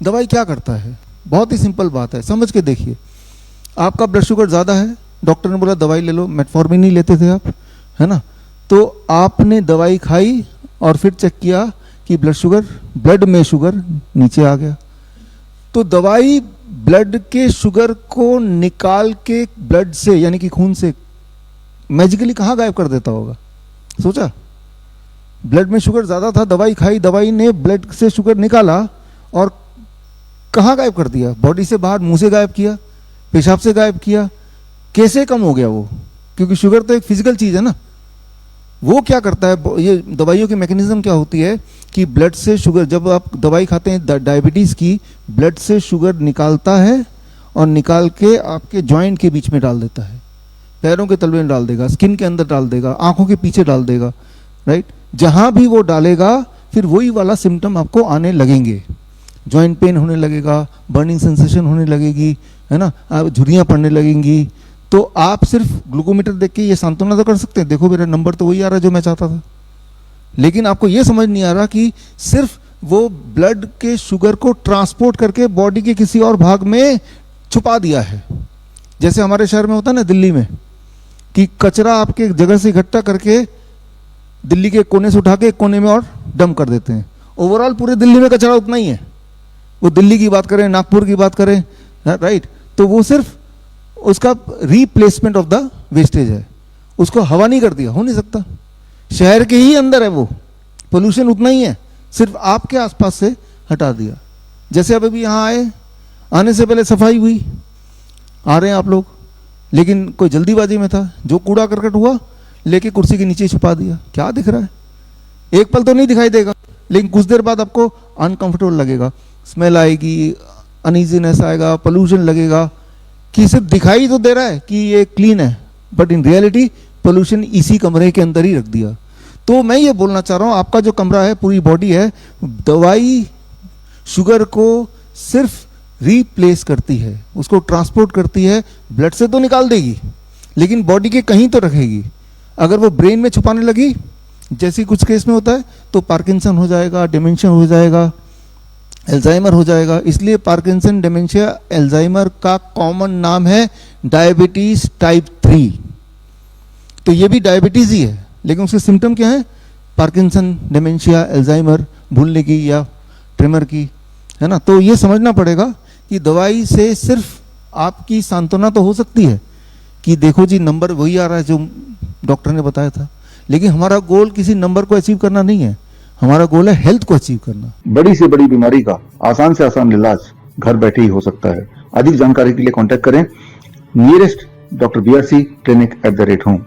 दवाई क्या करता है? बहुत ही सिंपल बात है, समझ के देखिए। आपका ब्लड शुगर ज़्यादा है, डॉक्टर ने बोला दवाई ले लो, मेटफॉर्मिन नहीं लेते थे आप, है ना? तो आपने दवाई खाई और फिर चेक किया कि ब्लड में शुगर नीचे आ गया। तो दवाई ब्लड के शुगर को निकाल के ब्लड से यानी कि खून से मैजिकली कहाँ गायब कर देता होगा? सोचा? ब्लड में शुगर ज़्यादा था, दवाई खाई, दवाई ने ब्लड से शुगर निकाला और कहाँ गायब कर दिया? बॉडी से बाहर, मुंह से गायब किया, पेशाब से गायब किया। कैसे कम हो गया वो? क्योंकि शुगर तो एक फिजिकल चीज़ है ना। वो क्या करता है, ये दवाइयों की मैकेनिज्म क्या होती है कि ब्लड से शुगर, जब आप दवाई खाते हैं डायबिटीज़ की, ब्लड से शुगर निकालता है और निकाल के आपके जॉइंट के बीच में डाल देता है, पैरों के तलवे में डाल देगा, स्किन के अंदर डाल देगा, आंखों के पीछे डाल देगा, राइट? जहां भी वो डालेगा फिर वही वाला सिम्टम आपको आने लगेंगे। जॉइंट पेन होने लगेगा, बर्निंग सेंसेशन होने लगेगी, है ना, झुर्रियाँ पड़ने लगेंगी। तो आप सिर्फ ग्लूकोमीटर देख के ये सांत्वना तो कर सकते हैं, देखो मेरा नंबर तो वही आ रहा है जो मैं चाहता था। लेकिन आपको ये समझ नहीं आ रहा कि सिर्फ वो ब्लड के शुगर को ट्रांसपोर्ट करके बॉडी के किसी और भाग में छुपा दिया है। जैसे हमारे शहर में होता है ना, दिल्ली में, कि कचरा आपके जगह से इकट्ठा करके दिल्ली के कोने से उठा के एक कोने में और डंप कर देते हैं। ओवरऑल पूरे दिल्ली में कचरा उतना ही है। वो दिल्ली की बात करें, नागपुर की बात करें, राइट? तो वो सिर्फ उसका रिप्लेसमेंट ऑफ द वेस्टेज है, उसको हवा नहीं कर दिया, हो नहीं सकता। शहर के ही अंदर है वो, पोल्यूशन उतना ही है, सिर्फ आपके आसपास से हटा दिया। जैसे अब अभी यहाँ आए, आने से पहले सफाई हुई, आ रहे हैं आप लोग, लेकिन कोई जल्दीबाजी में था, जो कूड़ा करकट हुआ लेके कुर्सी के नीचे छुपा दिया। क्या दिख रहा है? एक पल तो नहीं दिखाई देगा, लेकिन कुछ देर बाद आपको अनकंफर्टेबल लगेगा, स्मेल आएगी, अनईजीनेस आएगा, पोल्यूशन लगेगा, कि सिर्फ दिखाई तो दे रहा है कि ये क्लीन है, बट इन रियलिटी पोल्यूशन इसी कमरे के अंदर ही रख दिया। तो मैं ये बोलना चाह रहा हूँ, आपका जो कमरा है, पूरी बॉडी है, दवाई शुगर को सिर्फ रिप्लेस करती है, उसको ट्रांसपोर्ट करती है, ब्लड से तो निकाल देगी लेकिन बॉडी के कहीं तो रखेगी। अगर वो ब्रेन में छुपाने लगी, जैसे कुछ केस में होता है, तो पार्किंसन हो जाएगा, डिमेंशिया हो जाएगा, एल्जाइमर हो जाएगा। इसलिए पार्किंसन, डिमेंशिया, एल्जाइमर का कॉमन नाम है डायबिटीज टाइप 3। तो ये भी डायबिटीज ही है, लेकिन उसके सिम्टम क्या है? पार्किंसन, डिमेंशिया, एल्जाइमर, भूलने की या ट्रिमर की, है ना। तो ये समझना पड़ेगा कि दवाई से सिर्फ आपकी सांत्वना तो हो सकती है कि देखो जी नंबर वही आ रहा है जो डॉक्टर ने बताया था, लेकिन हमारा गोल किसी नंबर को अचीव करना नहीं है, हमारा गोल है हेल्थ को अचीव करना। बड़ी से बड़ी बीमारी का आसान से आसान इलाज घर बैठे ही हो सकता है। अधिक जानकारी के लिए कांटेक्ट करें nearest doctor BRC clinic @ home।